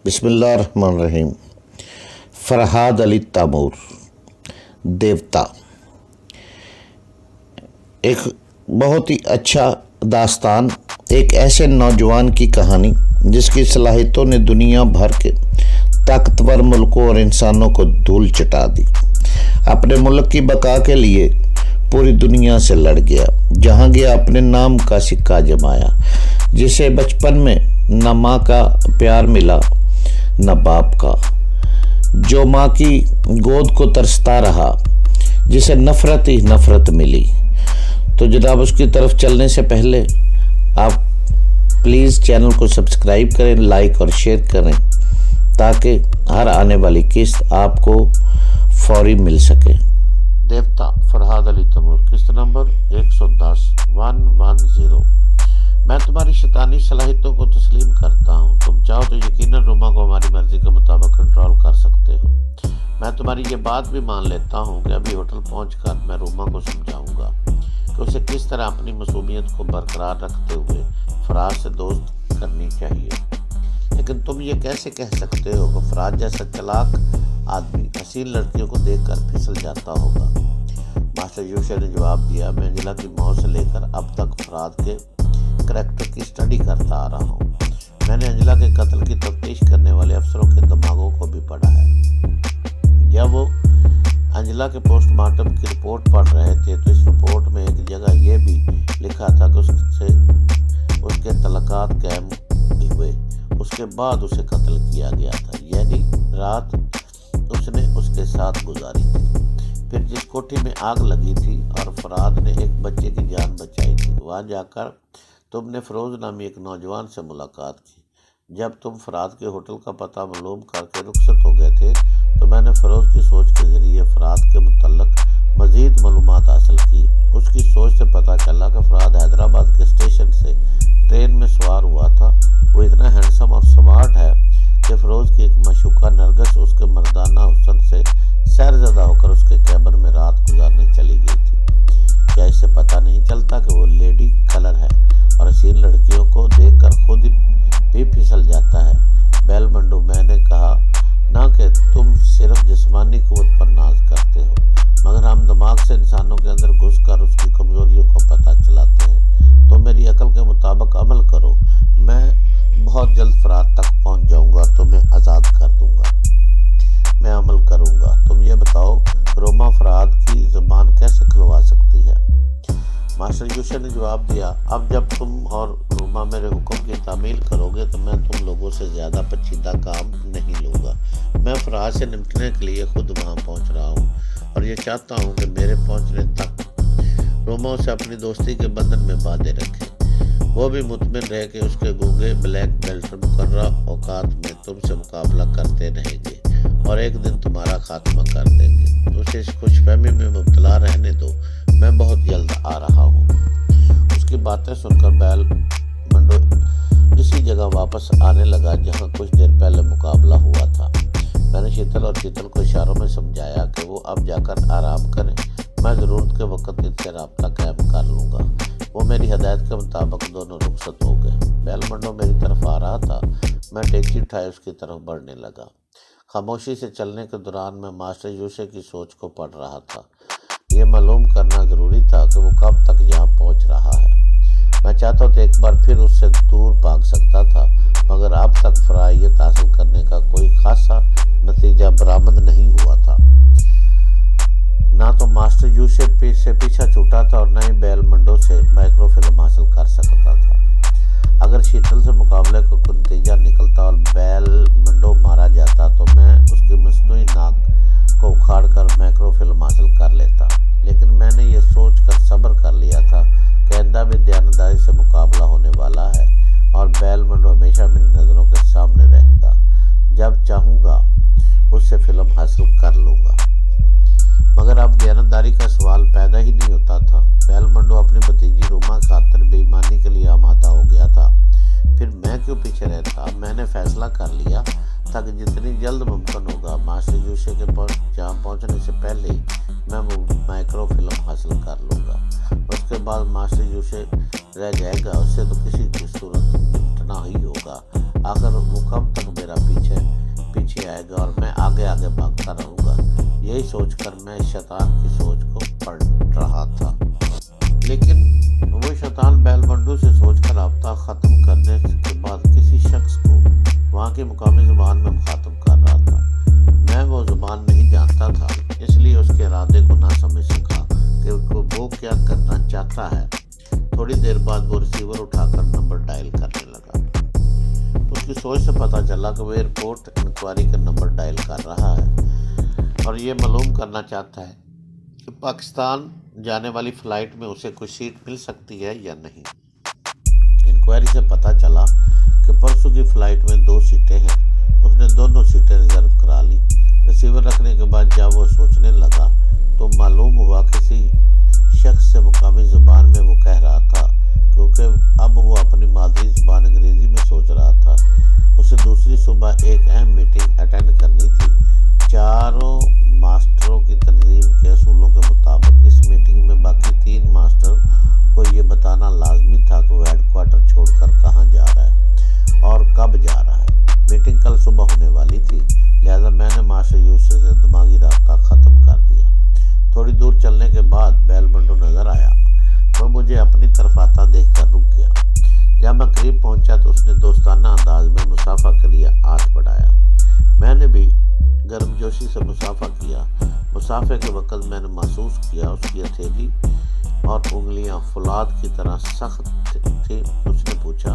بسم اللہ الرحمن الرحیم۔ فرحاد علی تیمور، دیوتا، ایک بہت ہی اچھا داستان، ایک ایسے نوجوان کی کہانی جس کی صلاحیتوں نے دنیا بھر کے طاقتور ملکوں اور انسانوں کو دھول چٹا دی۔ اپنے ملک کی بقا کے لیے پوری دنیا سے لڑ گیا، جہاں گیا اپنے نام کا سکہ جمایا۔ جسے بچپن میں نہ ماں کا پیار ملا نہ باپ کا، جو ماں کی گود کو ترستا رہا، جسے نفرت ہی نفرت ملی۔ تو جناب اس کی طرف چلنے سے پہلے آپ پلیز چینل کو سبسکرائب کریں، لائک اور شیئر کریں تاکہ ہر آنے والی قسط آپ کو فوری مل سکے۔ دیوتا فرحاد علی تیمور، قسط نمبر 110 میں تمہاری شیطانی صلاحیتوں کو تسلیم کرتا ہوں۔ تم چاہو تو یقیناً روما کو ہماری مرضی کے مطابق کنٹرول کر سکتے ہو۔ میں تمہاری یہ بات بھی مان لیتا ہوں کہ ابھی ہوٹل پہنچ کر میں روما کو سمجھاؤں گا کہ اسے کس طرح اپنی معصومیت کو برقرار رکھتے ہوئے فراد سے دوست کرنی چاہیے۔ لیکن تم یہ کیسے کہہ سکتے ہو کہ فراد جیسا چلاک آدمی حسین لڑکیوں کو دیکھ کر پھسل جاتا ہوگا؟ ماسٹر یوشے نے جواب دیا، میں انجلا کی موت سے لے کر اب تک فراد کے کریکٹر کی اسٹڈی کرتا آ رہا ہوں۔ میں نے انجلا کے قتل کی تفتیش کرنے والے افسروں کے دماغوں کو بھی پڑھا ہے۔ جب وہ انجلا کے پوسٹ مارٹم کی رپورٹ پڑھ رہے تھے تو اس رپورٹ میں ایک جگہ یہ بھی لکھا تھا کہ اس کے تعلقات قائم ہوئے، اس کے بعد اسے قتل کیا گیا تھا، یعنی رات اس نے اس کے ساتھ گزاری تھی۔ پھر جس کوٹھی میں آگ لگی تھی اور فراد نے ایک بچے کی جان بچائی تھی، وہاں جا کر تم نے فیروز نامی ایک نوجوان سے ملاقات کی۔ جب تم فراد کے ہوٹل کا پتہ معلوم کر کے رخصت ہو گئے تھے تو میں نے فیروز کی سوچ کے ذریعے فراد کے متعلق مزید معلومات حاصل کی۔ اس کی سوچ سے پتہ چلا کہ فراد حیدرآباد کے اسٹیشن سے ٹرین میں سوار ہوا تھا۔ وہ اتنا ہینڈسم اور سمارٹ ہے کہ فیروز کی ایک معشوقہ نرگس اس کے مردانہ حسن سے سحرزدہ ہو کر اس کے کیبن میں رات گزارنے چلی گئی تھی۔ کیا اس سے پتہ نہیں چلتا کہ وہ لیڈی کلر ہے اور حسین لڑکیوں کو دیکھ کر خود بھی پھسل جاتا ہے؟ بیل منڈو، میں نے کہا نہ کہ تم صرف جسمانی قوت پر ناز کرتے ہو، مگر ہم دماغ سے انسانوں کے اندر گھس کر اس کی کمزوریوں کو پتہ چلاتے ہیں۔ تم میری عقل کے مطابق عمل کرو، میں بہت جلد فرات تک پہنچ جاؤں گا اور تمہیں آزاد کر دوں گا۔ میں عمل کروں گا۔ تم یہ بتاؤ روما فراد کی زبان کیسے کھلوا سکتی ہے؟ ماسٹر یوشے نے جواب دیا، اب جب تم اور روما میرے حکم کی تعمیل کرو گے تو میں تم لوگوں سے زیادہ پیچیدہ کام نہیں لوں گا۔ میں فراد سے نمٹنے کے لیے خود وہاں پہنچ رہا ہوں اور یہ چاہتا ہوں کہ میرے پہنچنے تک روما اسے اپنی دوستی کے بندھن میں باندھے رکھے۔ وہ بھی مطمئن رہے کہ اس کے گونگے بلیک بیلٹ مقررہ اوقات میں تم سے مقابلہ کرتے رہیں گے اور ایک دن تمہارا خاتمہ کر دیں گے۔ اسے اس خوش فہمی میں مبتلا رہنے دو، میں بہت جلد آ رہا ہوں۔ اس کی باتیں سن کر بیل منڈو اسی جگہ واپس آنے لگا جہاں کچھ دیر پہلے مقابلہ ہوا تھا۔ میں نے شیتل اور چیتل کو اشاروں میں سمجھایا کہ وہ اب جا کر آرام کریں، میں ضرورت کے وقت ان سے رابطہ قائم کر لوں گا۔ وہ میری ہدایت کے مطابق دونوں رخصت ہو گئے۔ بیل منڈو میری طرف آ رہا تھا، میں ٹیکسی اٹھائے اس کی طرف بڑھنے لگا۔ خاموشی سے چلنے کے دوران میں ماسٹر یوشے کی سوچ کو پڑھ رہا تھا۔ یہ معلوم کرنا ضروری تھا کہ وہ کب تک یہاں پہنچ رہا ہے۔ میں چاہتا تو ایک بار پھر اس سے دور بھاگ سکتا تھا، مگر اب تک فرائیت حاصل کرنے کا کوئی خاصا نتیجہ برآمد نہیں ہوا تھا۔ نہ تو ماسٹر یوشے سے پیچھا چھوٹا تھا اور نہ ہی بیل منڈو سے مائکرو فلم حاصل کر سکتا تھا۔ اگر شیتل سے مقابلے کا کوئی نتیجہ نکلتا اور بیل منڈو مارا جاتا تو میں اس کی مصنوعی ناک کو اکھاڑ کر مائکرو فلم حاصل کر لیتا، لیکن میں نے یہ سوچ کر صبر کر لیا تھا کہ آئندہ بھی دیانتداری سے مقابلہ ہونے والا ہے اور بیل منڈو ہمیشہ میری نظروں کے سامنے رہے گا۔ جب چاہوں گا اس سے فلم حاصل کر لوں گا۔ مگر اب دیانتداری کا سوال پیدا ہی نہیں ہوتا تھا۔ بیل منڈو اپنی بھتیجی روما خاطر بے ایمانی کے لیے آمادہ ہو گیا تھا، پھر میں کیوں پیچھے رہتا؟ میں نے فیصلہ کر لیا تھا کہ جتنی جلد ممکن ہوگا ماسٹر یوشے کے جہاں پہنچنے سے پہلے ہی میں مائکرو فلم حاصل کر لوں گا۔ اس کے بعد ماسٹر یوشے رہ جائے گا، اس سے تو کسی کی صورت نمٹنا ہی ہوگا۔ آخر وہ کب تک میرا پیچھے जाएगा और मैं आगे आगे भागता रहूँगा। यही सोचकर मैं शैतान की सोच को पढ़ रहा था। लेकिन वो शैतान बैलमंडू से सोचकर राब्ता ख़त्म करने के बाद किसी शख्स को वहाँ की मुकामी ज़ुबान में मुखातब कर रहा था। मैं वो ज़ुबान नहीं जानता था, इसलिए उसके इरादे को ना समझ सका कि वो क्या करना चाहता है। थोड़ी देर बाद वो रिसीवर उठाकर नंबर डायल करने लगा। उसकी सोच से पता चला कि वो एयरपोर्ट इंक्वायरी का नंबर डायल कर रहा है और ये मालूम करना चाहता है कि पाकिस्तान जाने वाली फ़्लाइट में उसे कोई सीट मिल सकती है या नहीं। इंक्वायरी से पता चला कि परसों की फ़्लाइट में 2 सीटें हैं। उसने दोनों सीटें रिज़र्व करा ली। रिसीवर रखने के बाद जब वो सोचने लगा तो मालूम हुआ किसी शख्स से मुकामी ज़ुबान में वो कह रहा था, क्योंकि अब वो अपनी मादरी ज़ुबान अंग्रेज़ी में सोच रहा था। उसे दूसरी सुबह एक अहम मीटिंग अटेंड करनी थी। चारों मास्टरों की तंजीम के असूलों के मुताबिक इस मीटिंग में बाकी 3 मास्टर को ये बताना लाजमी था कि वो हेडक्वार्टर छोड़कर कहाँ जा रहा है और कब जा रहा है। मीटिंग कल सुबह होने वाली थी, लिहाजा मैंने मास्टर यूसुफ से दिमागी राब्ता ख़त्म कर दिया। थोड़ी दूर चलने के बाद बैलमंडू नज़र आया। वो मुझे अपनी तरफ आता देखकर रुक गया। जब मैं करीब पहुंचा तो उसने दोस्ताना अंदाज में मुसाफा के लिए हाथ बढ़ाया। मैंने भी गर्मजोशी से मुसाफा किया। मुसाफे के वक़्त मैंने महसूस किया उसकी हथेली और उंगलियां फौलाद की तरह सख्त थी। उसने पूछा,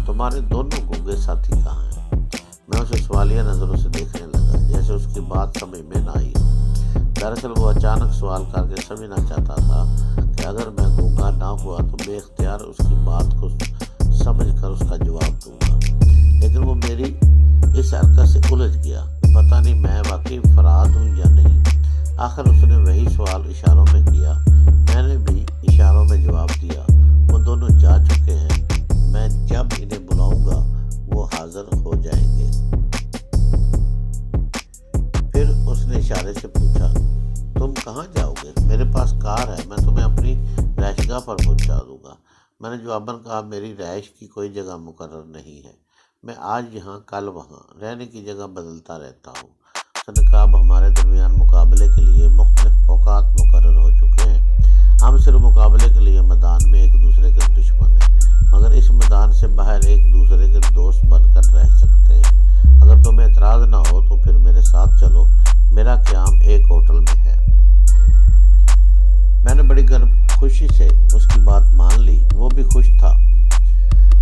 तुम्हारे दोनों गूंगे साथी कहाँ हैं? मैं उसे सवालिया नज़रों से देखने लगा, जैसे उसकी बात समझ में ना आई। दरअसल वो अचानक सवाल करके समझना चाहता था कि अगर मैं गूंगा ना हुआ तो बेख्तियार उसकी बात को समझकर उसका जवाब दूंगा। लेकिन वो मेरी इस हरकत से उलझ गया। पता नहीं मैं वाकई फराद हूँ या नहीं। आखिर उसने वही सवाल इशारों में किया। मैंने भी इशारों में जवाब दिया। वो दोनों जा चुके हैं। मैं जब इन्हें बुलाऊंगा वो हाजिर हो जाएंगे। फिर उसने इशारे से पूछा, तुम कहाँ जाओगे? मेरे पास कार है, मैं तुम्हें अपनी रहायशगाह पर पहुँचा दूंगा। मैंने जवाबन कहा, मेरी रहायश की कोई जगह मुकर्रर नहीं है। मैं आज यहाँ कल वहाँ रहने की जगह बदलता रहता हूँ। उसने कहा, अब हमारे दरमियान मुकाबले के लिए मुख्तलिफ औकात मुकर्रर हो चुके हैं। हम सिर्फ मुकाबले के लिए मैदान में एक दूसरे के दुश्मन हैं, मगर इस मैदान से बाहर एक दूसरे के दोस्त बनकर रह सकते हैं। अगर तुम्हें एतराज़ ना हो तो फिर मेरे साथ चलो। मेरा क़याम एक होटल में है। मैंने बड़ी खुशी से उसकी बात मान ली। वो भी खुश था।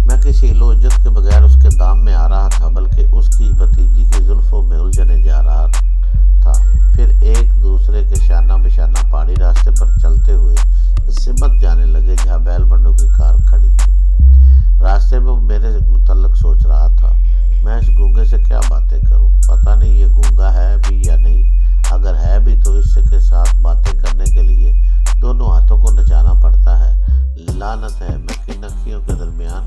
मैं किसी इल्लो-इज्जत के बगैर उसके दाम में आ रहा था, बल्कि उसकी भतीजी की जुल्फ़ों में उलझने जा रहा था। फिर एक दूसरे के शाना बिशाना पहाड़ी रास्ते पर चलते हुए सिमत जाने लगे जहाँ बैलमंडू की कार खड़ी थी। रास्ते में वो मेरे मुतल्लिक़ सोच रहा था, मैं इस गूंगे से क्या बातें करूं? पता नहीं ये गूंगा है भी या नहीं। अगर है भी तो इसके साथ बातें करने के लिए दोनों हाथों को नचाना पड़ता है। लानत है, मैं किन अखियों के दरमियान,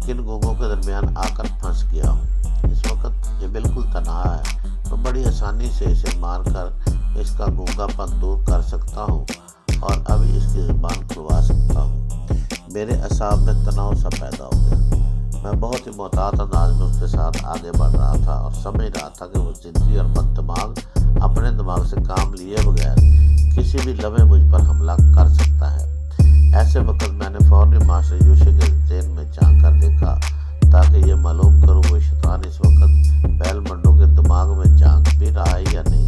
किन गूंगों के दरमियान आकर फंस गया हूँ। इस वक्त ये बिल्कुल तन्हा है, तो बड़ी आसानी से इसे मारकर इसका गूंगापन दूर कर सकता हूँ और अभी इसकी ज़ुबान खुलवा सकता हूँ। मेरे असाब में तनाव सा पैदा हो गया। मैं बहुत ही मोहतात अंदाज में उसके साथ आगे बढ़ रहा था और समझ रहा था कि वो जिद्दी और बददिमाग अपने दिमाग से काम लिए बगैर किसी भी लम्हे मुझ पर हमला कर सकता है। ऐसे वक्त मैंने फौरन मास्टर यूसुफ के ज़हन में झांक कर देखा ताकि ये मालूम करूँ वो शैतान इस वक्त बैलमंडू के दिमाग में झांक भी रहा है या नहीं।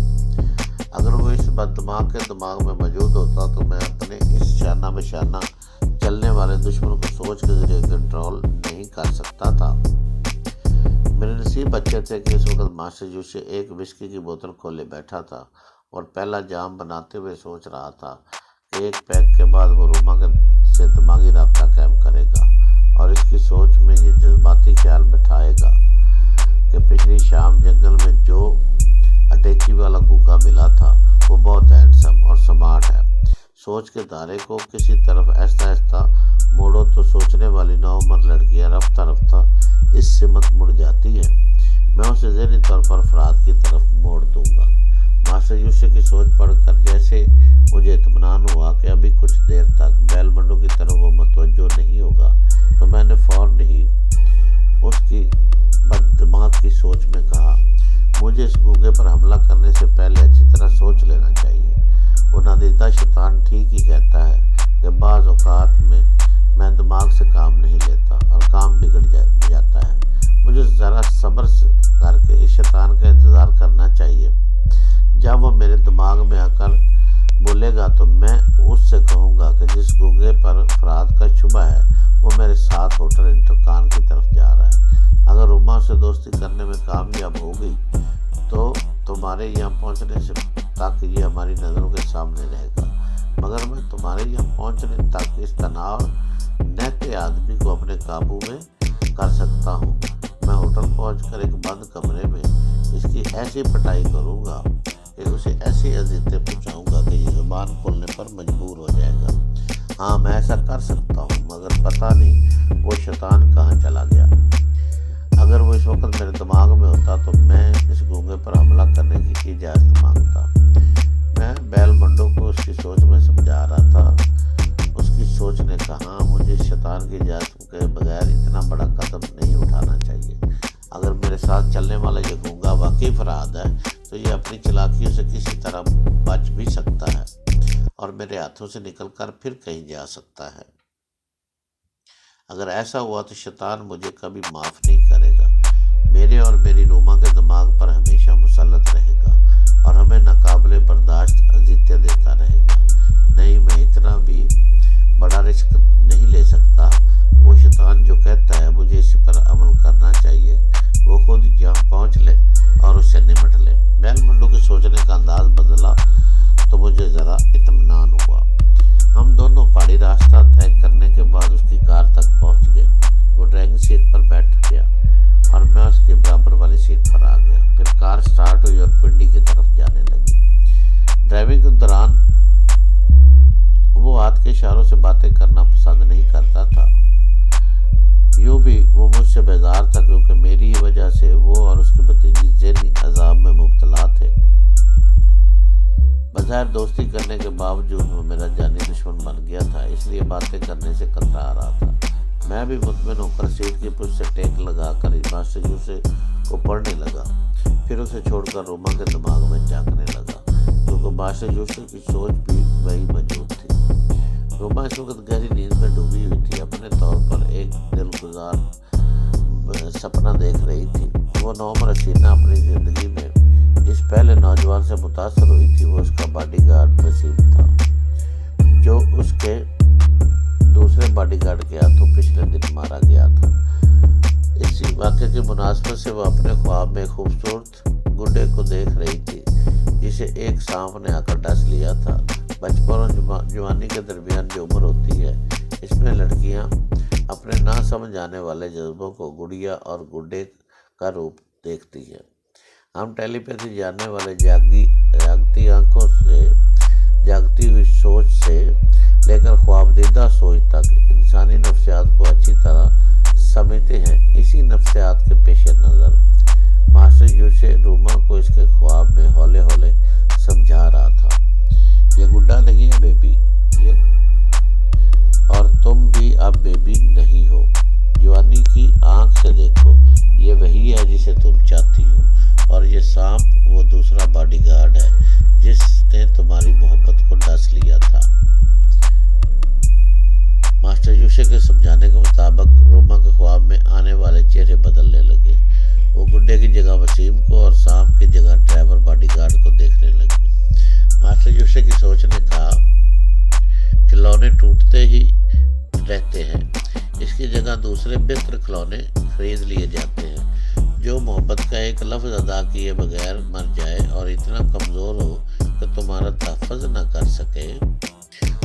अगर वो इस बददिमाग के दिमाग में मौजूद होता तो मैं अपने इस शाना बशाना चलने वाले दुश्मन को सोच के जरिए कंट्रोल नहीं कर सकता था। मेरे नसीब अच्छे थे कि इस वक्त मास्टर यूसुफ एक विस्की की बोतल खोले बैठा था और पहला जाम बनाते हुए सोच रहा था कि एक पैक के बाद वो रोमा से दिमागी राब्ता कायम करेगा और इसकी सोच में ये जज्बाती ख्याल बैठाएगा कि पिछली शाम जंगल में जो अटैची वाला गूंगा मिला था वो बहुत हैंडसम और स्मार्ट है। सोच के दायरे को किसी तरफ ऐसा ऐसा मोड़ो तो सोचने वाली नौउम्र लड़कियां रफ्ता रफ्ता इस सिमत मुड़ जाती है। मैं उसे ज़हनी तौर पर फराद की तरफ मोड़ दूंगा। मास्टर यूसुफ की सोच पढ़कर जैसे मुझे इत्मीनान हुआ कि अभी कुछ देर तक बैलमंडू की तरफ वो मतवज्जो नहीं होगा, तो मैंने फौरन ही उसकी बददिमाग की सोच में कहा, मुझे मुझे इस गूंगे पर हमला करने से पहले अच्छी तरह सोच लेना चाहिए। वो नादिदा शैतान ठीक ही कहता है कि बाज़ औक़ात में मैं दिमाग से काम नहीं लेता और काम बिगड़ जाता है। मुझे ज़रा सब्र करके इस शैतान का इंतज़ार करना चाहिए। जब वो मेरे दिमाग में आकर बोलेगा तो मैं उससे कहूँगा कि जिस गूंगे पर फराद का शुबा है वो मेरे साथ होटल इंटरकान की तरफ जा रहा है। अगर रुमा से दोस्ती करने में कामयाब हो गई तो तुम्हारे यहाँ पहुँचने से तक ये हमारी नज़रों के सामने रहेगा, मगर मैं तुम्हारे यहाँ पहुँचने तक इस तनाव नहते आदमी को अपने काबू में कर सकता हूँ। मैं होटल पहुँचकर एक बंद कमरे में इसकी ऐसी पिटाई करूँगा कि उसे ऐसी अज़ियतें पहुँचाऊँगा कि ये ज़ुबान खोलने पर मजबूर हो जाएगा। हाँ, मैं ऐसा कर सकता हूँ, मगर पता नहीं वो शैतान कहाँ चला गया। अगर वो इस वक्त मेरे दिमाग में होता तो मैं इस गूंगे पर हमला करने की इजाज़त मांगता। मैं बेलमंडो को उसकी सोच में समझा रहा था। उसकी सोच ने कहा, मुझे शैतान की इजाज़त के बगैर इतना बड़ा कदम नहीं उठाना चाहिए। अगर मेरे साथ चलने वाला ये गूंगा वाकई फराद है तो ये अपनी चालाकियों से किसी तरह बच भी सकता है और मेरे हाथों से निकलकर फिर कहीं जा सकता है। अगर ऐसा हुआ तो शैतान मुझे कभी माफ़ नहीं करेगा। मेरे और मेरी रोमा के दिमाग पर हमेशा मुसल्लत रहेगा और हमें नाकाबिले बर्दाश्त अज़ियतें देता रहेगा। नहीं, मैं इतना भी बड़ा रिस्क नहीं ले सकता। वो शैतान जो कहता है मुझे इस पर अमल करना चाहिए, वो खुद यहाँ पहुँच ले और उससे निपट ले। बेलमंडो के सोचने का अंदाज बदला तो मुझे ज़रा इत्मीनान हुआ। हम दोनों पहाड़ी रास्ता तय करने के बाद उसकी कार तक पहुंच गए। वो ड्राइविंग सीट पर बैठ गया और मैं उसके बराबर वाली सीट पर आ गया। फिर कार स्टार्ट हुई और पिंडी की तरफ जाने लगी। ड्राइविंग के दौरान वो हाथ के इशारों से बातें करना पसंद नहीं करता था। यूँ भी वो मुझसे बेजार था क्योंकि मेरी ही वजह से वो और उसकी भतीजी ज़हनी अजाब में मुब्तला थे। बज़ाहिर दोस्ती करने के बावजूद वो मेरा जानी दुश्मन बन गया था, इसलिए बातें करने से कतरा रहा था। मैं भी मुतमिन होकर सीट की पुश से टेक लगाकर मास्टर यूसुफ को पढ़ने लगा। फिर उसे छोड़कर रोमा के दिमाग में झांकने लगा क्योंकि मास्टर यूसुफ की सोच भी वही मौजूद थी। रोमा इस वक्त गहरी नींद में डूबी हुई थी। अपने तौर पर एक दिलगुजार सपना देख रही थी। वो नौम हसीना अपनी ज़िंदगी में जिस पहले नौजवान से मुतासर हुई थी वो उसका बॉडीगार्ड वसीम था, जो उसके दूसरे बॉडीगार्ड के हाथों पिछले दिन मारा गया था। इसी वाक़े की मुनासबत से वो अपने ख्वाब में खूबसूरत गुड्डे को देख रही थी जिसे एक सांप ने आकर डस लिया था। बचपन और जवानी के दरमियान जो उम्र होती है, इसमें लड़कियां अपने ना समझ आने वाले जज्बों को गुड़िया और गुड्डे का रूप देखती है। हम टेलीपैथी जानने वाले जागती आंखों से, जागती हुई सोच से लेकर ख्वाबदीदा सोच तक इंसानी नफ्सियात को अच्छी तरह समझते हैं। इसी नफ्सियात के पेश नज़र मास्टर यूसुफ रोमा को इसके ख्वाब में हौले हौले समझा रहा था। ये गुड्डा नहीं है बेबी, ये और तुम भी अब बेबी नहीं हो। जवानी की आंख से देखो, ये वही है जिसे तुम चाहती हो और ये सांप वो दूसरा बॉडीगार्ड है जिसने तुम्हारी मोहब्बत को डस लिया था। मास्टर यूसुफ के समझाने के मुताबिक रोमा के ख्वाब में आने वाले चेहरे बदलने लगे। वो गुड्डे की जगह वसीम को और सांप की जगह ड्राइवर बॉडीगार्ड को देखने लगी। मास्टर यूसुफ की सोच ने कहा, खिलौने टूटते ही रहते हैं, इसकी जगह दूसरे बेहतर खिलौने खरीद लिए जाते हैं। जो मोहब्बत का एक लफ्ज़ अदा किए बगैर मर जाए और इतना कमज़ोर हो कि तुम्हारा तहफ़्फ़ुज़ न कर सके,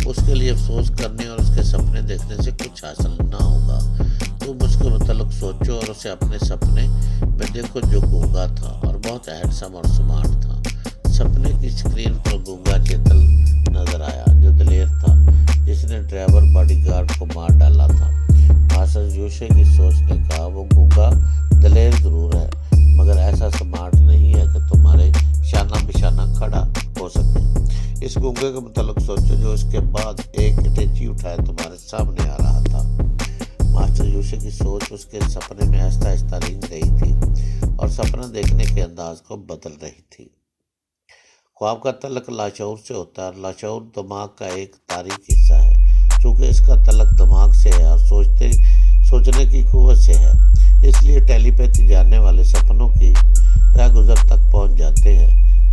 उसके लिए अफसोस करने और उसके सपने देखने से कुछ हासिल ना होगा। तुम उसके मुतल्लिक़ सोचो और उसे अपने सपने में देखो जो गूंगा था और बहुत हैंडसम और स्मार्ट था। सपने की स्क्रीन पर गूंगा चेतल नजर आया जो दिलेर था, जिसने ड्राइवर बॉडीगार्ड को मार डाला था। मास्टर यूसुफ की सोच ने कहा, वो गूंगा दिलेर ज़रूर है मगर ऐसा स्मार्ट नहीं है कि तुम्हारे शाना बिशाना खड़ा हो सके। इस गूंगे के मुतालिक सोचो जो इसके बाद एक अटैची उठाए तुम्हारे सामने आ रहा था। मास्टर यूसुफ की सोच उसके सपने में आहिस्ता आहिस्ता रिंग रही थी। اور سپنا دیکھنے کے انداز کو بدل رہی تھی۔ خواب کا تعلق لاشعور سے ہوتا ہے اور لاشعور دماغ کا ایک تاریک حصہ ہے۔ چونکہ اس کا تعلق دماغ سے ہے اور سوچنے کی قوت سے ہے، اس لیے ٹیلی پیتھی جاننے والے سپنوں کی رہ گزر تک پہنچ جاتے ہیں۔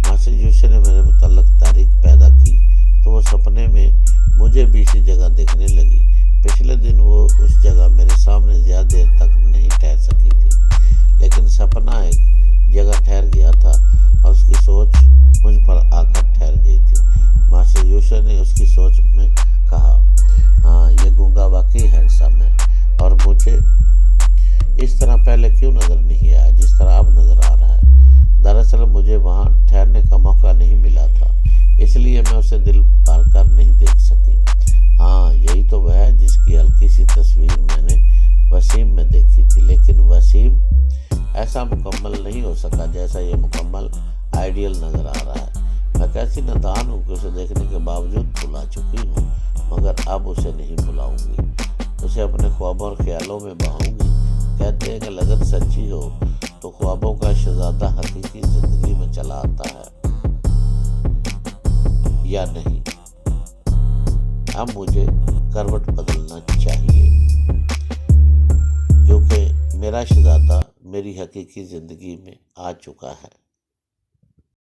ماسٹر یوشی نے میرے متعلق تاریخ پیدا کی تو وہ سپنے میں مجھے بھی اسی جگہ دیکھنے لگی۔ پچھلے دن وہ اس جگہ میرے سامنے زیادہ دیر تک نہیں ٹھہر سکی تھی، لیکن سپنا ایک جگہ ٹھہر گیا تھا اور اس کی سوچ مجھ پر آ کر ٹھہر گئی تھی۔ ماسٹر یوشی نے اس کی سوچ میں کہا، ہاں یہ گونگا واقعی ہینڈسم ہے، اور مجھے اس طرح پہلے کیوں نظر نہیں آیا جس طرح اب نظر آ رہا ہے۔ دراصل مجھے وہاں ٹھہرنے کا موقع نہیں ملا تھا، اس لیے میں اسے دل بھر کر نہیں دیکھ سکی۔ ہاں یہی تو وہ ہے جس کی ہلکی سی تصویر میں نے وسیم میں دیکھی تھی، لیکن وسیم ایسا مکمل نہیں ہو سکا جیسا یہ مکمل آئیڈیل نظر آ رہا ہے۔ میں کیسی نادان ہوں کہ اسے دیکھنے کے باوجود بھلا چکی ہوں، مگر اب اسے نہیں بھلاؤں گی، اسے اپنے خوابوں اور خیالوں میں بہاؤں گی۔ کہتے ہیں کہ لگن سچی ہو تو خوابوں کا شہزادہ حقیقی زندگی میں چلا آتا ہے، یا نہیں؟ اب مجھے کروٹ بدلنا چاہیے، کیونکہ میرا شہزادہ میری حقیقی زندگی میں آ چکا ہے۔